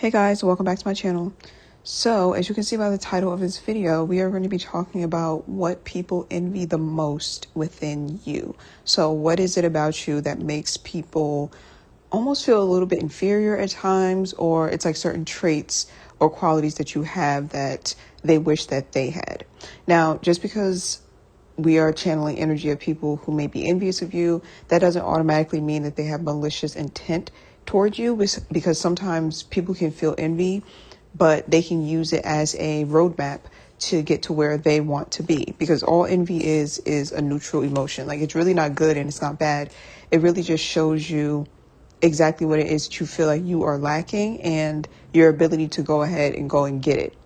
Hey guys, welcome back to my channel. So, as you can see by the title of this video, we are going to be talking about what people envy the most within you. So, what is it about you that makes people almost feel a little bit inferior at times, or it's like certain traits or qualities that you have that they wish that they had? Now, just because we are channeling energy of people who may be envious of you, that doesn't automatically mean that they have malicious intent towards you, because sometimes people can feel envy, but they can use it as a roadmap to get to where they want to be, because all envy is a neutral emotion. Like, it's really not good and it's not bad. It really just shows you exactly what it is that you feel like you are lacking and your ability to go ahead and go and get it.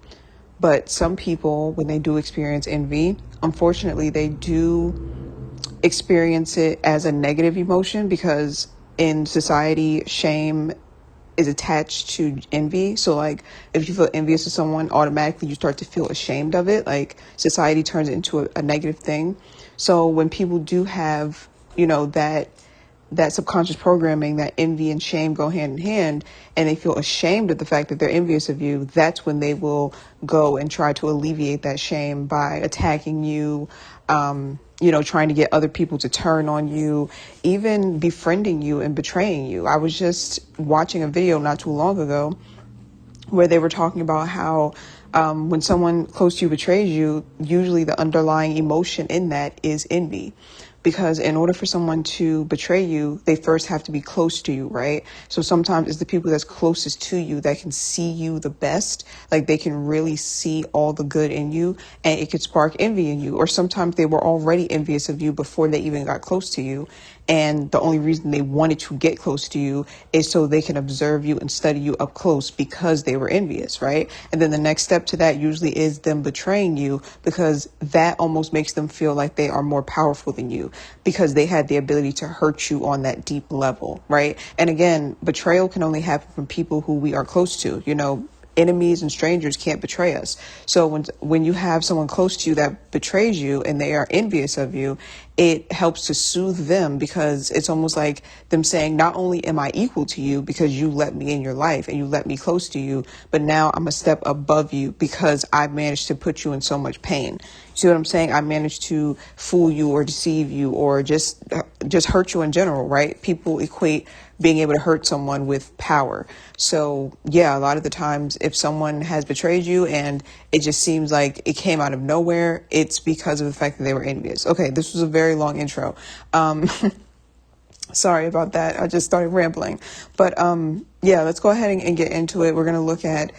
But some people, when they do experience envy, unfortunately, they do experience it as a negative emotion, because in society, shame is attached to envy. So like, if you feel envious of someone, automatically you start to feel ashamed of it. Like, society turns it into a negative thing. So when people do have, that subconscious programming, that envy and shame go hand in hand, and they feel ashamed of the fact that they're envious of you, that's when they will go and try to alleviate that shame by attacking you, trying to get other people to turn on you, even befriending you and betraying you. I was just watching a video not too long ago where they were talking about how when someone close to you betrays you, usually the underlying emotion in that is envy. Because in order for someone to betray you, they first have to be close to you, right? So sometimes it's the people that's closest to you that can see you the best. Like, they can really see all the good in you, and it could spark envy in you. Or sometimes they were already envious of you before they even got close to you. And the only reason they wanted to get close to you is so they can observe you and study you up close, because they were envious, right? And then the next step to that usually is them betraying you, because that almost makes them feel like they are more powerful than you, because they had the ability to hurt you on that deep level, right? And again, betrayal can only happen from people who we are close to. Enemies and strangers can't betray us. So when you have someone close to you that betrays you and they are envious of you, it helps to soothe them, because it's almost like them saying, not only am I equal to you because you let me in your life and you let me close to you, but now I'm a step above you because I managed to put you in so much pain. See what I'm saying? I managed to fool you or deceive you or just hurt you in general, right? People equate being able to hurt someone with power. So yeah, a lot of the times if someone has betrayed you and it just seems like it came out of nowhere, it's because of the fact that they were envious. Okay, this was a very long intro. Sorry about that. I just started rambling. But yeah, let's go ahead and get into it. We're going to look at,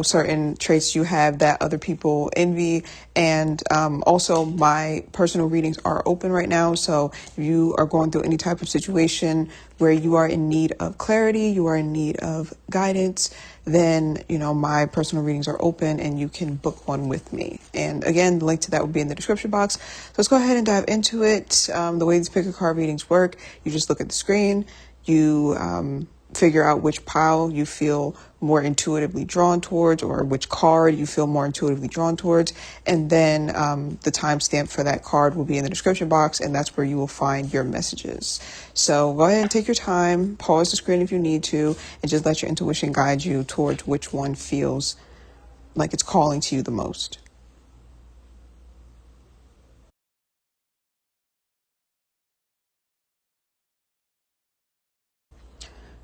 certain traits you have that other people envy. And also, my personal readings are open right now. So if you are going through any type of situation where you are in need of clarity, you are in need of guidance, then, my personal readings are open and you can book one with me. And again, the link to that will be in the description box. So let's go ahead and dive into it. The way these pick a card readings work, you just look at the screen, you figure out which pile you feel more intuitively drawn towards, or which card you feel more intuitively drawn towards. And then the timestamp for that card will be in the description box, and that's where you will find your messages. So go ahead and take your time, pause the screen if you need to, and just let your intuition guide you towards which one feels like it's calling to you the most.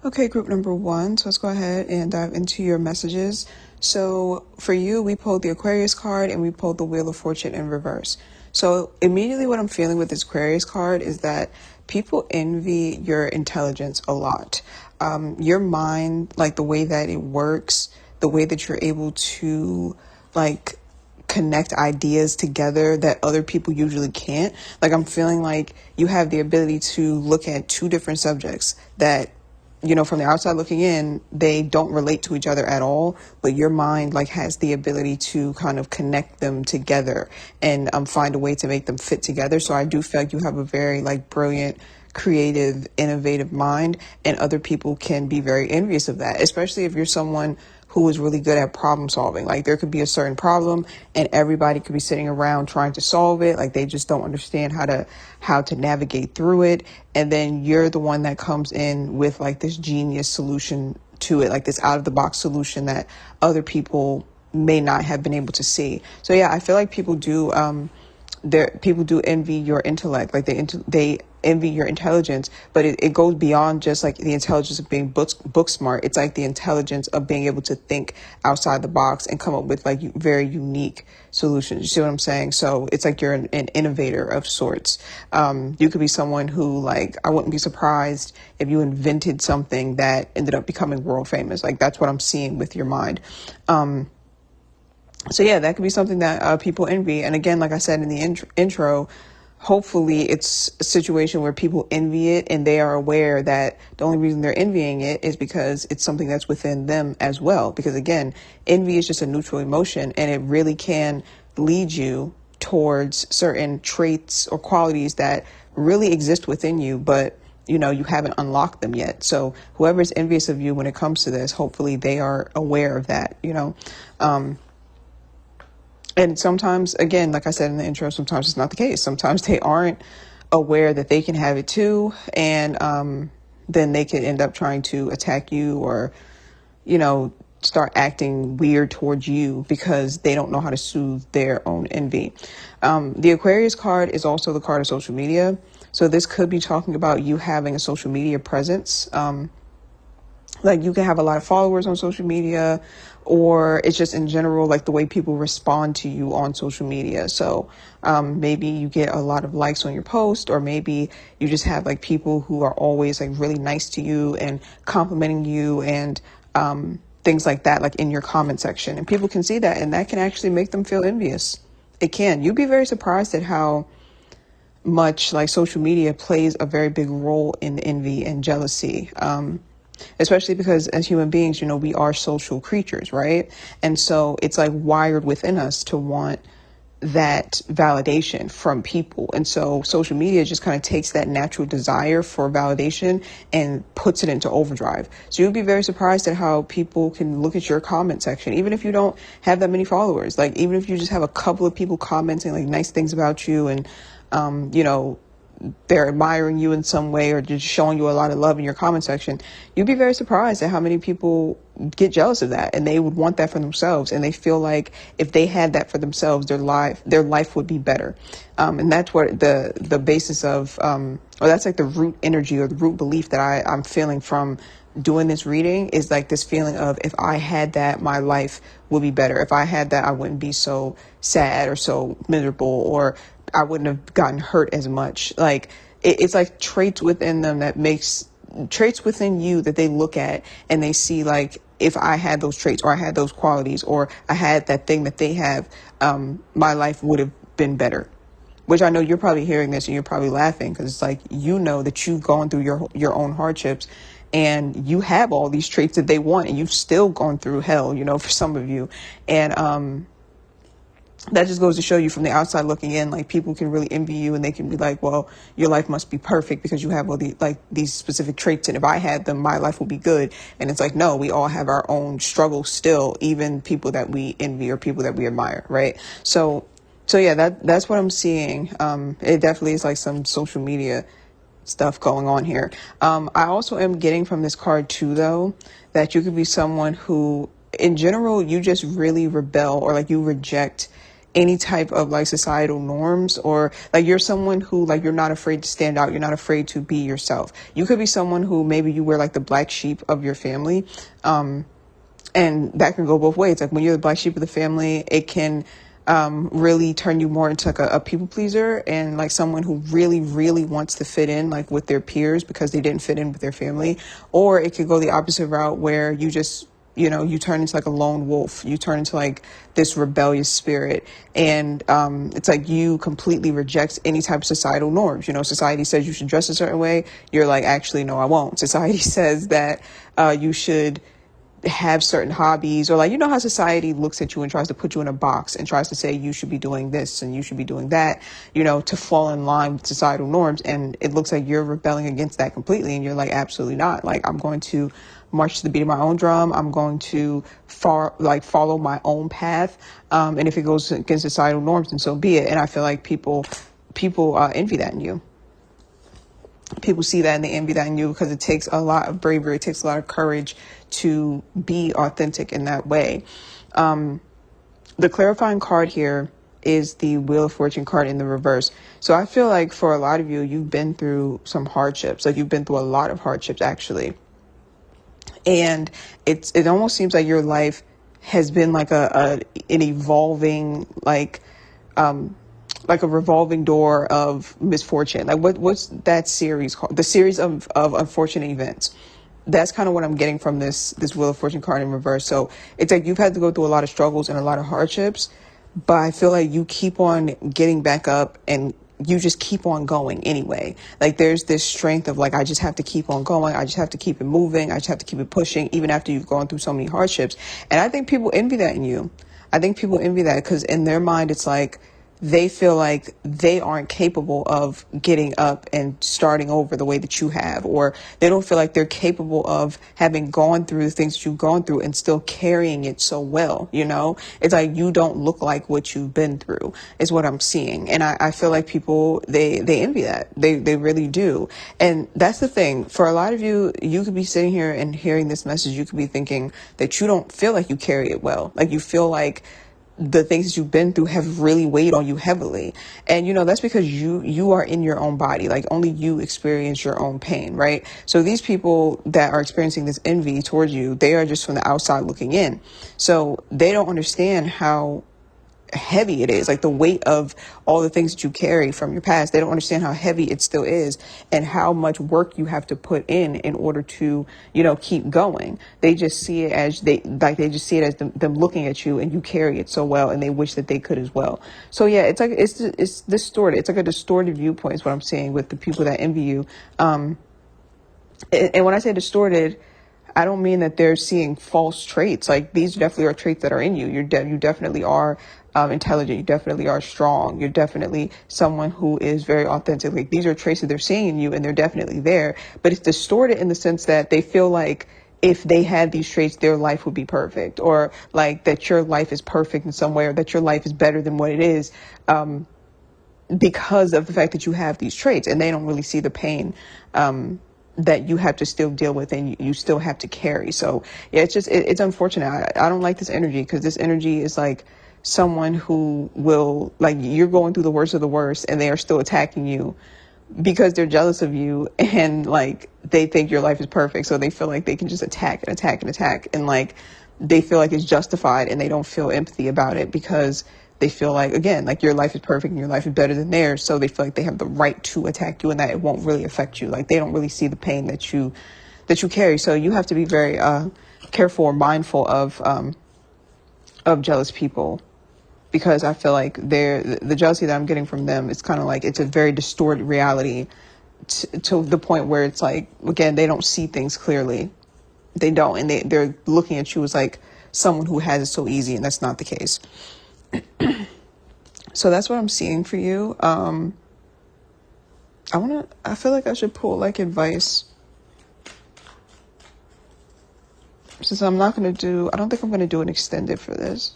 Okay, group number one. So let's go ahead and dive into your messages. So for you, we pulled the Aquarius card and we pulled the Wheel of Fortune in reverse. So immediately what I'm feeling with this Aquarius card is that people envy your intelligence a lot. Your mind, like the way that it works, the way that you're able to connect ideas together that other people usually can't. Like, I'm feeling like you have the ability to look at two different subjects that, from the outside looking in, they don't relate to each other at all, but your mind has the ability to kind of connect them together and find a way to make them fit together. So I do feel like you have a very brilliant, creative, innovative mind, and other people can be very envious of that, especially if you're someone who is really good at problem solving. Like, there could be a certain problem and everybody could be sitting around trying to solve it. Like, they just don't understand how to navigate through it. And then you're the one that comes in with this genius solution to it, like this out of the box solution that other people may not have been able to see. So yeah, I feel like people do people do envy your intellect, like they envy your intelligence, but it goes beyond just like the intelligence of being book smart. It's like the intelligence of being able to think outside the box and come up with like very unique solutions. You see what I'm saying? So it's like you're an innovator of sorts. You could be someone who, like, I wouldn't be surprised if you invented something that ended up becoming world famous. Like, that's what I'm seeing with your mind. So yeah, that could be something that people envy. And again, like I said in the intro, hopefully it's a situation where people envy it and they are aware that the only reason they're envying it is because it's something that's within them as well. Because again, envy is just a neutral emotion, and it really can lead you towards certain traits or qualities that really exist within you, but you haven't unlocked them yet. So whoever's envious of you when it comes to this, hopefully they are aware of that, And sometimes, again, like I said in the intro, sometimes it's not the case. Sometimes they aren't aware that they can have it too. And then they could end up trying to attack you or, start acting weird towards you because they don't know how to soothe their own envy. The Aquarius card is also the card of social media. So this could be talking about you having a social media presence. Like you can have a lot of followers on social media, or it's just in general, like the way people respond to you on social media. So maybe you get a lot of likes on your post, or maybe you just have like people who are always like really nice to you and complimenting you and things like that, like in your comment section. And people can see that, and that can actually make them feel envious. It can. You'd be very surprised at how much like social media plays a very big role in envy and jealousy. Especially because as human beings, we are social creatures, right? And so it's like wired within us to want that validation from people. And so social media just kind of takes that natural desire for validation and puts it into overdrive. So you'd be very surprised at how people can look at your comment section, even if you don't have that many followers. Like even if you just have a couple of people commenting like nice things about you, and they're admiring you in some way or just showing you a lot of love in your comment section, you'd be very surprised at how many people get jealous of that, and they would want that for themselves, and they feel like if they had that for themselves, their life would be better. And that's what the basis of, or that's like the root energy or the root belief that I'm feeling from doing this reading, is like this feeling of, if I had that, my life would be better. If I had that, I wouldn't be so sad or so miserable, or I wouldn't have gotten hurt as much. Like it's like traits within them traits within you that they look at and they see like, if I had those traits, or I had those qualities, or I had that thing that they have, my life would have been better. Which I know you're probably hearing this and you're probably laughing, because it's like, that you've gone through your own hardships and you have all these traits that they want, and you've still gone through hell, for some of you. And that just goes to show you from the outside looking in, like people can really envy you, and they can be like, well, your life must be perfect because you have all these specific traits, and if I had them, my life would be good. And it's like, no, we all have our own struggles still, even people that we envy or people that we admire, right? So yeah, that's what I'm seeing. It definitely is like some social media stuff going on here. I also am getting from this card too, though, that you could be someone who, in general, you just really rebel, or like you reject any type of like societal norms, or like you're someone who, like, you're not afraid to stand out. You're not afraid to be yourself. You could be someone who maybe you were like the black sheep of your family. And that can go both ways. Like when you're the black sheep of the family, it can really turn you more into like a people pleaser, and like someone who really, really wants to fit in like with their peers because they didn't fit in with their family. Or it could go the opposite route, where you just, you turn into like a lone wolf. You turn into like this rebellious spirit. And it's like you completely reject any type of societal norms. Society says you should dress a certain way. You're like, actually, no, I won't. Society says that you should have certain hobbies, or like, how society looks at you and tries to put you in a box and tries to say you should be doing this and you should be doing that, to fall in line with societal norms. And it looks like you're rebelling against that completely. And you're like, absolutely not. Like, I'm going to march to the beat of my own drum. I'm going to follow my own path. And if it goes against societal norms, then so be it. And I feel like people envy that in you. People see that and they envy that in you because it takes a lot of bravery. It takes a lot of courage to be authentic in that way. The clarifying card here is the Wheel of Fortune card in the reverse. So I feel like for a lot of you, you've been through some hardships. Like you've been through a lot of hardships, actually. And it almost seems like your life has been like an evolving, like a revolving door of misfortune. Like what's that series called? The series of unfortunate events. That's kind of what I'm getting from this Wheel of Fortune card in reverse. So it's like you've had to go through a lot of struggles and a lot of hardships, but I feel like you keep on getting back up and you just keep on going anyway. Like there's this strength of like, I just have to keep on going. I just have to keep it moving. I just have to keep it pushing, even after you've gone through so many hardships. And I think people envy that in you. I think people envy that because in their mind, it's like, they feel like they aren't capable of getting up and starting over the way that you have, or they don't feel like they're capable of having gone through the things that you've gone through and still carrying it so well. You know, it's like you don't look like what you've been through is what I'm seeing. And I feel like people, they envy that. They really do. And that's the thing. For a lot of you, you could be sitting here and hearing this message. You could be thinking that you don't feel like you carry it well. Like you feel like the things that you've been through have really weighed on you heavily. And, you know, that's because you are in your own body. Like only you experience your own pain, right? So these people that are experiencing this envy towards you, they are just from the outside looking in. So they don't understand how heavy it is, like the weight of all the things that you carry from your past. They don't understand how heavy it still is and how much work you have to put in order to, you know, keep going. They just see it as they just see it as them looking at you, and you carry it so well, and they wish that they could as well. So yeah, it's like it's distorted. It's like a distorted viewpoint is what I'm saying with the people that envy you. And when I say distorted, I don't mean that they're seeing false traits. Like these definitely are traits that are in you. You definitely are intelligent. You definitely are strong. You're definitely someone who is very authentic. Like these are traits that they're seeing in you, and they're definitely there. But it's distorted in the sense that they feel like if they had these traits, their life would be perfect, or like that your life is perfect in some way, or that your life is better than what it is. Because of the fact that you have these traits, and they don't really see the pain that you have to still deal with, and you still have to carry. So yeah, it's unfortunate. I don't like this energy, because this energy is like someone who will, like, you're going through the worst of the worst and they are still attacking you because they're jealous of you, and like they think your life is perfect, so they feel like they can just attack and attack and attack, and like they feel like it's justified, and they don't feel empathy about it because they feel like, again, like your life is perfect and your life is better than theirs. So they feel like they have the right to attack you, and that it won't really affect you. Like they don't really see the pain that you carry. So you have to be very careful or mindful of jealous people, because I feel like the jealousy that I'm getting from them is kind of like, it's a very distorted reality to the point where it's like, again, they don't see things clearly. They don't, and they're looking at you as like someone who has it so easy, and that's not the case. So that's what I'm seeing for you. I feel like I should pull like advice, since I'm not going to I don't think I'm going to do an extended for this.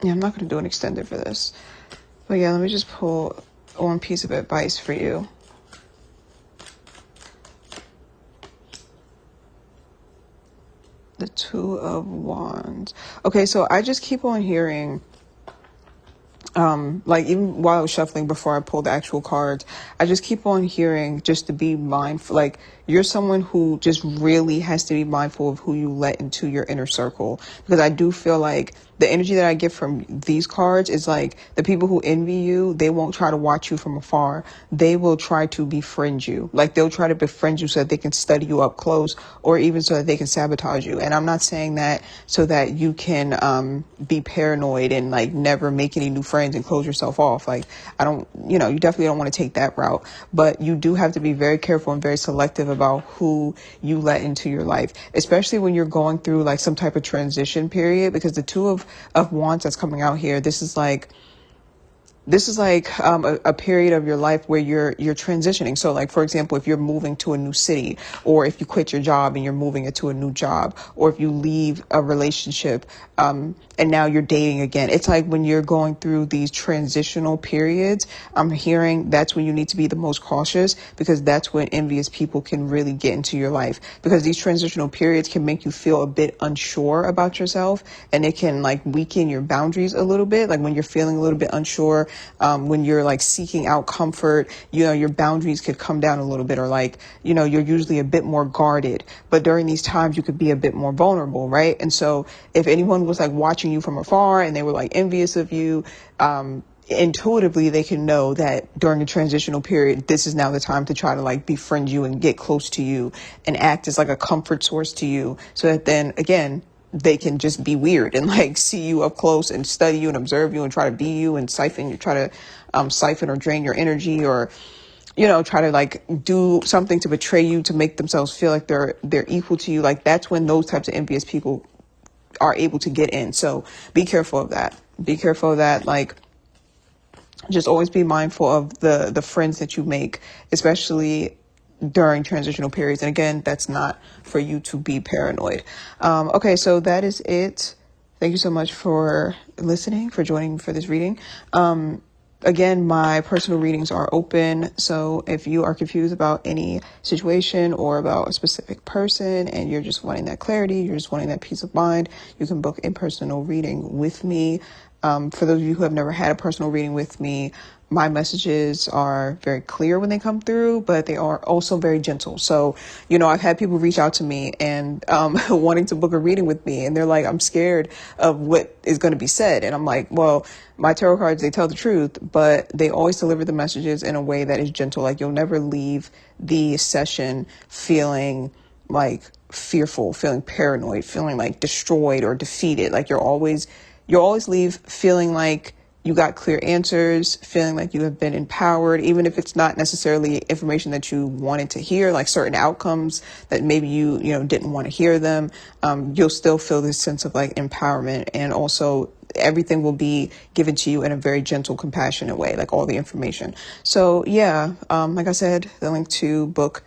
Yeah, I'm not going to do an extended for this. But yeah, let me just pull one piece of advice for you. The Two of Wands. Okay, so I just keep on hearing, like even while I was shuffling before I pulled the actual cards, I just keep on hearing just to be mindful. Like you're someone who just really has to be mindful of who you let into your inner circle, because I do feel like the energy that I get from these cards is like the people who envy you, they won't try to watch you from afar. They will try to befriend you. Like they'll try to befriend you so that they can study you up close, or even so that they can sabotage you. And I'm not saying that so that you can be paranoid and like never make any new friends and close yourself off. Like you definitely don't want to take that route, but you do have to be very careful and very selective about who you let into your life, especially when you're going through like some type of transition period, because the Two of Wands that's coming out here, this is like a period of your life where you're transitioning. So like, for example, if you're moving to a new city, or if you quit your job and you're moving into a new job, or if you leave a relationship and now you're dating again. It's like when you're going through these transitional periods, I'm hearing that's when you need to be the most cautious, because that's when envious people can really get into your life, because these transitional periods can make you feel a bit unsure about yourself, and it can like weaken your boundaries a little bit. Like when you're feeling a little bit unsure, when you're like seeking out comfort, your boundaries could come down a little bit, or like, you're usually a bit more guarded, but during these times you could be a bit more vulnerable, right? And so if anyone was like watching you from afar and they were like envious of you, intuitively they can know that during a transitional period, this is now the time to try to like befriend you and get close to you and act as like a comfort source to you, so that then again they can just be weird and like see you up close and study you and observe you and try to be you and try to siphon or drain your energy, or try to like do something to betray you to make themselves feel like they're equal to you. Like that's when those types of envious people are able to get in. So be careful of that. Be careful of that. Like, just always be mindful of the friends that you make, especially during transitional periods. And again, that's not for you to be paranoid. Okay, so that is it. Thank you so much for listening, for joining for this reading. Again, my personal readings are open. So if you are confused about any situation or about a specific person and you're just wanting that clarity, you're just wanting that peace of mind, you can book a personal reading with me. For those of you who have never had a personal reading with me, my messages are very clear when they come through, but they are also very gentle. So, I've had people reach out to me and wanting to book a reading with me. And they're like, I'm scared of what is going to be said. And I'm like, well, my tarot cards, they tell the truth, but they always deliver the messages in a way that is gentle. Like you'll never leave the session feeling like fearful, feeling paranoid, feeling like destroyed or defeated. Like you'll always leave feeling like you got clear answers, feeling like you have been empowered, even if it's not necessarily information that you wanted to hear, like certain outcomes that maybe you didn't want to hear them. You'll still feel this sense of like empowerment, and also everything will be given to you in a very gentle, compassionate way, like all the information. So yeah, like I said, the link to book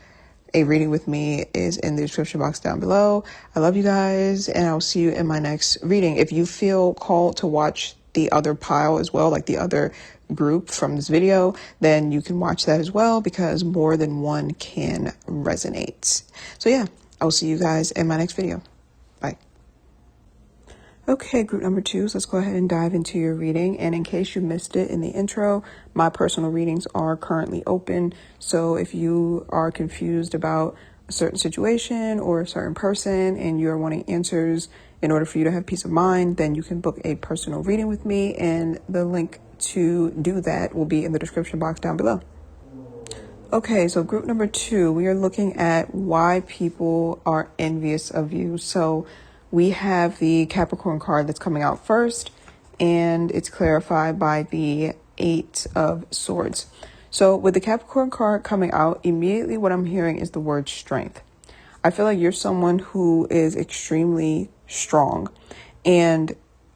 a reading with me is in the description box down below. I love you guys, and I'll see you in my next reading. If you feel called to watch the other pile as well, like the other group from this video, then you can watch that as well, because more than one can resonate. So yeah, I'll see you guys in my next video. Bye. Okay, group number 2, so let's go ahead and dive into your reading. And in case you missed it in the intro, my personal readings are currently open. So if you are confused about a certain situation or a certain person and you're wanting answers in order for you to have peace of mind, then you can book a personal reading with me. And the link to do that will be in the description box down below. Okay, so group number 2, we are looking at why people are envious of you. So we have the Capricorn card that's coming out first, and it's clarified by the 8 of Swords. So with the Capricorn card coming out, immediately what I'm hearing is the word strength. I feel like you're someone who is extremely strong, and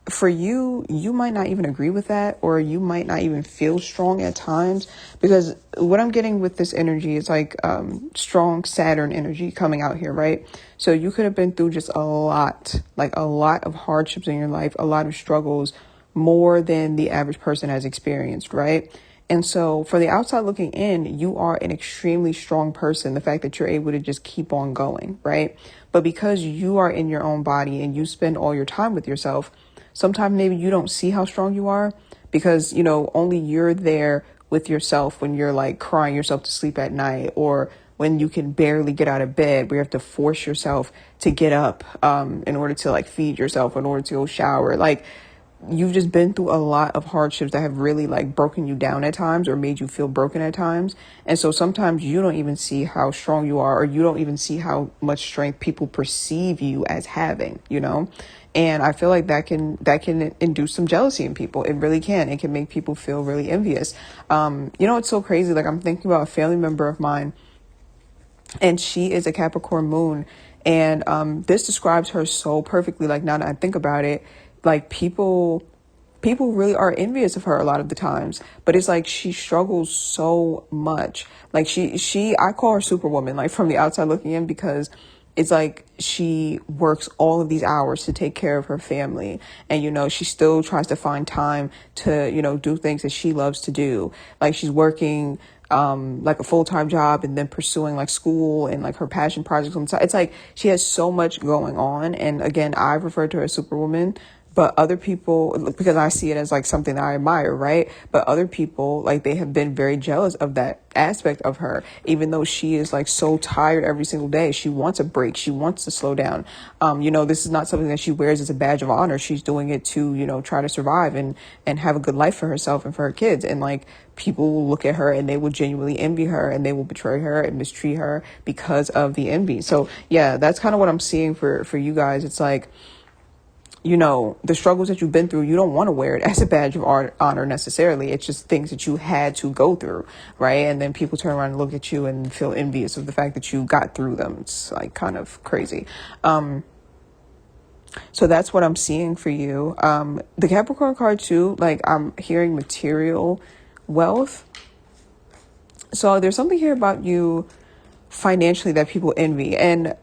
for you, you might not even agree with that, or you might not even feel strong at times, because what I'm getting with this energy is like strong Saturn energy coming out here, right? So you could have been through just a lot of hardships in your life, a lot of struggles, more than the average person has experienced, right? And so for the outside looking in, you are an extremely strong person. The fact that you're able to just keep on going, right? But because you are in your own body and you spend all your time with yourself, sometimes maybe you don't see how strong you are, because, only you're there with yourself when you're like crying yourself to sleep at night, or when you can barely get out of bed, where you have to force yourself to get up in order to like feed yourself, in order to go shower. Like, you've just been through a lot of hardships that have really like broken you down at times, or made you feel broken at times. And so sometimes you don't even see how strong you are, or you don't even see how much strength people perceive you as having, And I feel like that can induce some jealousy in people. It really can. It can make people feel really envious. It's so crazy. Like, I'm thinking about a family member of mine, and she is a Capricorn moon. And this describes her so perfectly. Like, now that I think about it, like people really are envious of her a lot of the times, but it's like she struggles so much. Like I call her Superwoman, like from the outside looking in, because it's like she works all of these hours to take care of her family. And, she still tries to find time to, do things that she loves to do. Like she's working, like a full-time job and then pursuing like school and like her passion projects on the side. It's like she has so much going on. And again, I refer to her as Superwoman. But other people, because I see it as like something that I admire, right? But other people, like they have been very jealous of that aspect of her, even though she is like so tired every single day. She wants a break. She wants to slow down. This is not something that she wears as a badge of honor. She's doing it to, try to survive and have a good life for herself and for her kids. And like people will look at her and they will genuinely envy her and they will betray her and mistreat her because of the envy. So yeah, that's kind of what I'm seeing for you guys. It's like, the struggles that you've been through, you don't want to wear it as a badge of honor necessarily. It's just things that you had to go through, right? And then people turn around and look at you and feel envious of the fact that you got through them. It's like kind of crazy. So that's what I'm seeing for you. The Capricorn card too, like I'm hearing material wealth. So there's something here about you financially that people envy. And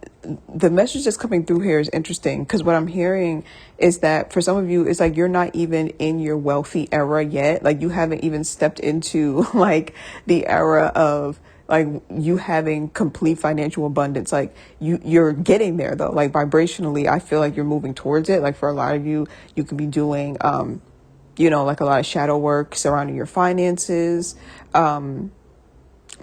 the message that's coming through here is interesting because what I'm hearing is that for some of you, it's like you're not even in your wealthy era yet. Like you haven't even stepped into like the era of like you having complete financial abundance. Like you're getting there though. Like vibrationally, I feel like you're moving towards it. Like for a lot of you, you could be doing, like a lot of shadow work surrounding your finances.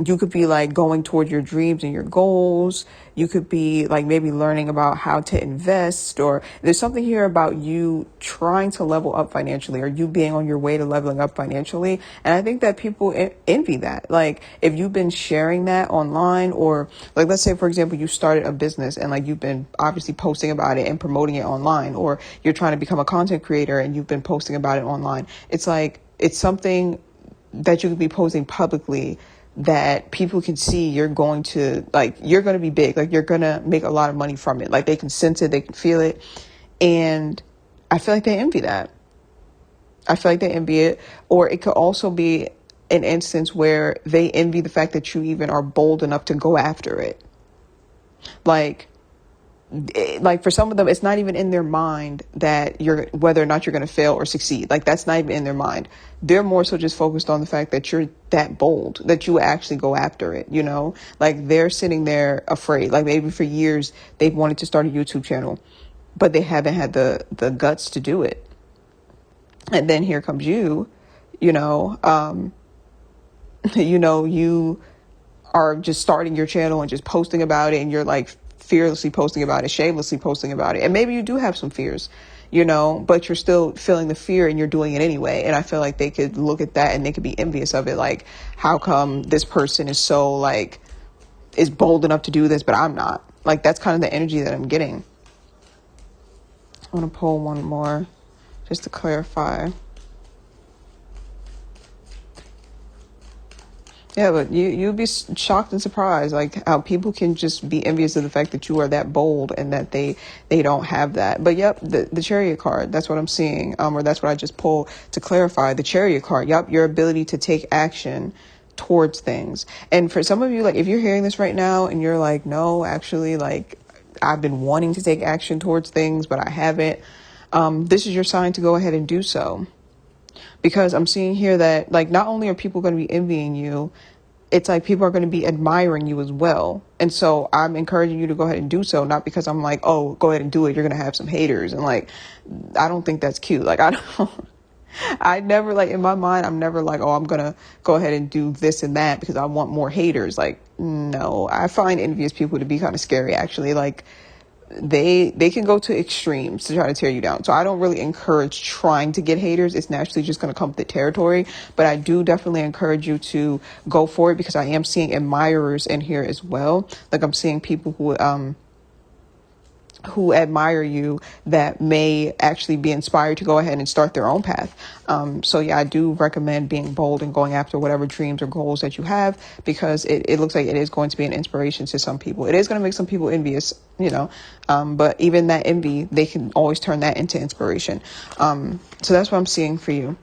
You could be like going toward your dreams and your goals. You could be like maybe learning about how to invest, or there's something here about you trying to level up financially or you being on your way to leveling up financially. And I think that people envy that. Like if you've been sharing that online, or like, let's say, for example, you started a business and like you've been obviously posting about it and promoting it online, or you're trying to become a content creator and you've been posting about it online. It's like, it's something that you could be posting publicly that people can see you're going to be big, like you're going to make a lot of money from it. Like they can sense it, they can feel it. And I feel like they envy that. I feel like they envy it. Or it could also be an instance where they envy the fact that you even are bold enough to go after it. Like for some of them, it's not even in their mind that whether or not you're going to fail or succeed. Like that's not even in their mind. They're more so just focused on the fact that you're that bold, that you actually go after it, like they're sitting there afraid. Like maybe for years they've wanted to start a YouTube channel, but they haven't had the guts to do it. And then here comes you, you are just starting your channel and just posting about it, and you're like fearlessly posting about it, shamelessly posting about it. And maybe you do have some fears, but you're still feeling the fear and you're doing it anyway. And I feel like they could look at that and they could be envious of it. Like, how come this person is so is bold enough to do this, but I'm not? Like, that's kind of the energy that I'm getting. I want to pull one more just to clarify. Yeah, but you'd be shocked and surprised, like how people can just be envious of the fact that you are that bold and that they don't have that. But yep, the Chariot card, that's what I'm seeing, or that's what I just pulled to clarify. The Chariot card, yep, your ability to take action towards things. And for some of you, like if you're hearing this right now and you're like, no, actually, like I've been wanting to take action towards things, but I haven't. This is your sign to go ahead and do so. Because I'm seeing here that like not only are people going to be envying you, it's like people are going to be admiring you as well. And so I'm encouraging you to go ahead and do so, not because I'm like, oh, go ahead and do it, you're going to have some haters. And like, I don't think that's cute. Like, I never, like in my mind, I'm never like, oh, I'm going to go ahead and do this and that because I want more haters. Like, no, I find envious people to be kind of scary, actually. Like, they can go to extremes to try to tear you down. So I don't really encourage trying to get haters. It's naturally just going to come with the territory. But I do definitely encourage you to go for it, because I am seeing admirers in here as well. Like I'm seeing people who admire you that may actually be inspired to go ahead and start their own path. So yeah, I do recommend being bold and going after whatever dreams or goals that you have, because it looks like it is going to be an inspiration to some people. It is going to make some people envious, but even that envy, they can always turn that into inspiration. So that's what I'm seeing for you.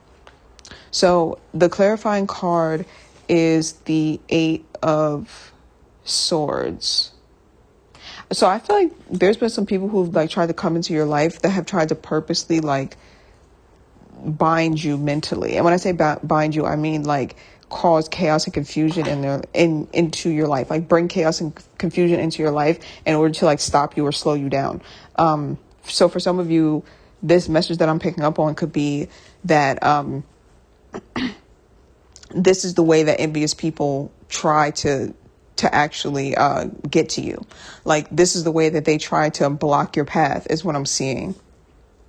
So the clarifying card is the 8 of Swords. So I feel like there's been some people who've like tried to come into your life that have tried to purposely like bind you mentally. And when I say bind you, I mean like cause chaos and confusion into your life, like bring chaos and confusion into your life in order to like stop you or slow you down. So for some of you, this message that I'm picking up on could be that this is the way that envious people try to actually get to you. Like this is the way that they try to block your path, is what I'm seeing,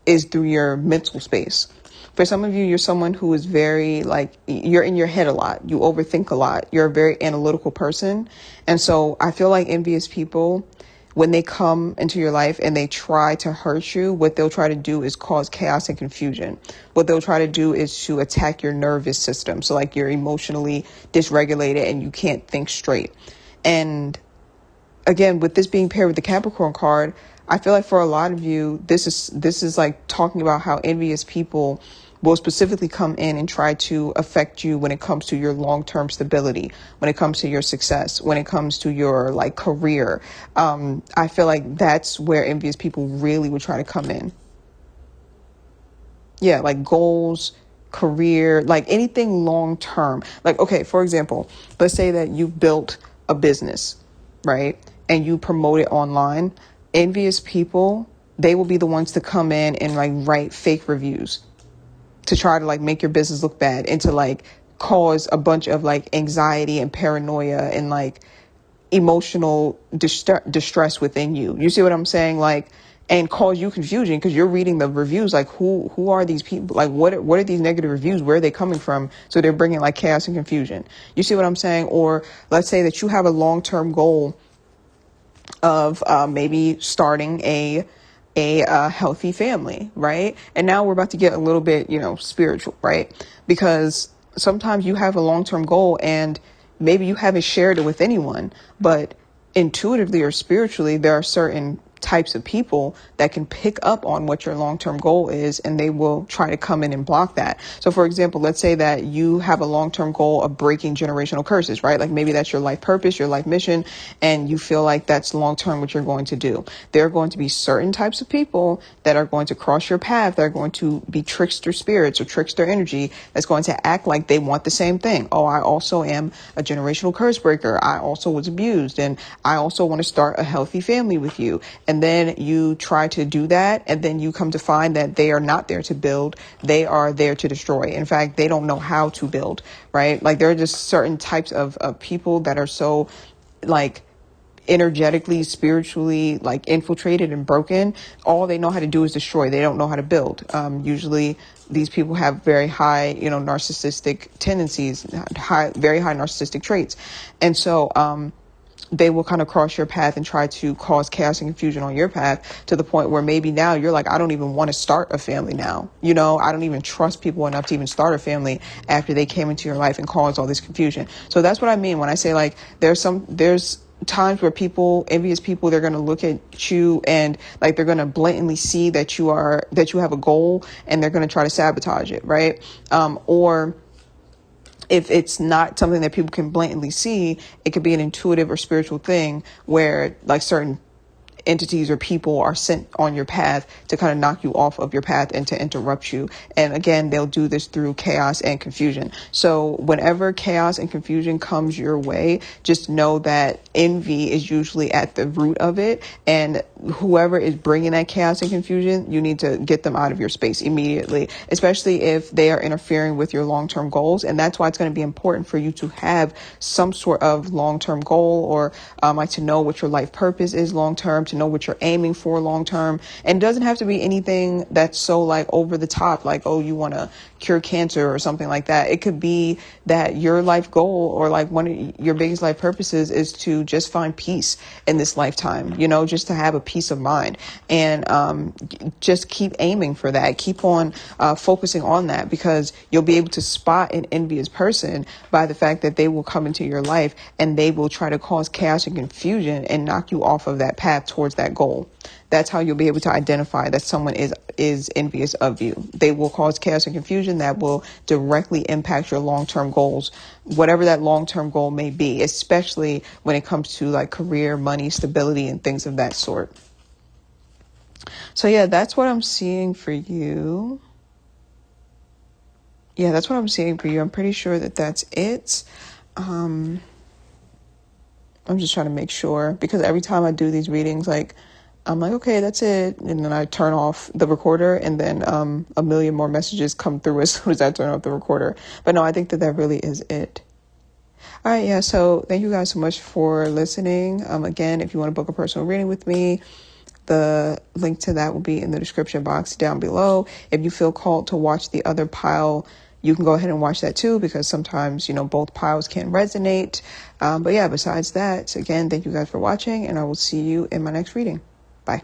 is through your mental space. For some of you, you're someone who is very like, you're in your head a lot. You overthink a lot. You're a very analytical person. And so I feel like envious people, when they come into your life and they try to hurt you, what they'll try to do is cause chaos and confusion. What they'll try to do is to attack your nervous system. So like you're emotionally dysregulated and you can't think straight. And again, with this being paired with the Capricorn card, I feel like for a lot of you, this is like talking about how envious people will specifically come in and try to affect you when it comes to your long-term stability, when it comes to your success, when it comes to your like career. I feel like that's where envious people really would try to come in. Yeah, like goals, career, like anything long-term. Like, okay, for example, let's say that you built a business, right? And you promote it online. Envious people, they will be the ones to come in and like write fake reviews to try to like make your business look bad and to like cause a bunch of like anxiety and paranoia and like emotional distress within you. You see what I'm saying? Like, and cause you confusion because you're reading the reviews. Like, who are these people? Like, what are these negative reviews? Where are they coming from? So they're bringing like chaos and confusion. You see what I'm saying? Or let's say that you have a long-term goal of maybe starting a healthy family, right? And now we're about to get a little bit, spiritual, right? Because sometimes you have a long-term goal and maybe you haven't shared it with anyone, but intuitively or spiritually, there are certain types of people that can pick up on what your long-term goal is, and they will try to come in and block that. So for example, let's say that you have a long-term goal of breaking generational curses, right? Like maybe that's your life purpose, your life mission, and you feel like that's long-term what you're going to do. There are going to be certain types of people that are going to cross your path. They're going to be trickster spirits or trickster energy that's going to act like they want the same thing. Oh, I also am a generational curse breaker. I also was abused, and I also want to start a healthy family with you. And then you try to do that, and then you come to find that they are not there to build. They are there to destroy. In fact, they don't know how to build, right? Like there are just certain types of people that are so like energetically, spiritually, like infiltrated and broken. All they know how to do is destroy. They don't know how to build. Usually these people have very high, narcissistic tendencies, very high narcissistic traits. And so, they will kind of cross your path and try to cause chaos and confusion on your path to the point where maybe now you're like, I don't even want to start a family now. I don't even trust people enough to even start a family after they came into your life and caused all this confusion. So that's what I mean when I say like there's times where envious people, they're going to look at you and like they're going to blatantly see that you have a goal, and they're going to try to sabotage it, right? Or if it's not something that people can blatantly see, it could be an intuitive or spiritual thing where like certain entities or people are sent on your path to kind of knock you off of your path and to interrupt you. And again, they'll do this through chaos and confusion. So whenever chaos and confusion comes your way, just know that envy is usually at the root of it. And whoever is bringing that chaos and confusion, you need to get them out of your space immediately, especially if they are interfering with your long-term goals. And that's why it's going to be important for you to have some sort of long-term goal, or like to know what your life purpose is long-term, to know what you're aiming for long term. And it doesn't have to be anything that's so like over the top, like, oh, you want to cure cancer or something like that. It could be that your life goal or like one of your biggest life purposes is to just find peace in this lifetime, just to have a peace of mind. And just keep aiming for that. Keep on focusing on that, because you'll be able to spot an envious person by the fact that they will come into your life and they will try to cause chaos and confusion and knock you off of that path towards that goal. That's how you'll be able to identify that someone is envious of you. They will cause chaos and confusion that will directly impact your long-term goals, whatever that long-term goal may be, especially when it comes to like career, money, stability, and things of that sort. So yeah, that's what I'm seeing for you. Yeah, that's what I'm seeing for you. I'm pretty sure that that's it. I'm just trying to make sure, because every time I do these readings, like, I'm like, okay, that's it. And then I turn off the recorder, and then a million more messages come through as soon as I turn off the recorder. But no, I think that that really is it. All right, yeah, so thank you guys so much for listening. Again, if you want to book a personal reading with me, the link to that will be in the description box down below. If you feel called to watch the other pile, you can go ahead and watch that too, because sometimes, both piles can resonate. But yeah, besides that, again, thank you guys for watching, and I will see you in my next reading. Bye.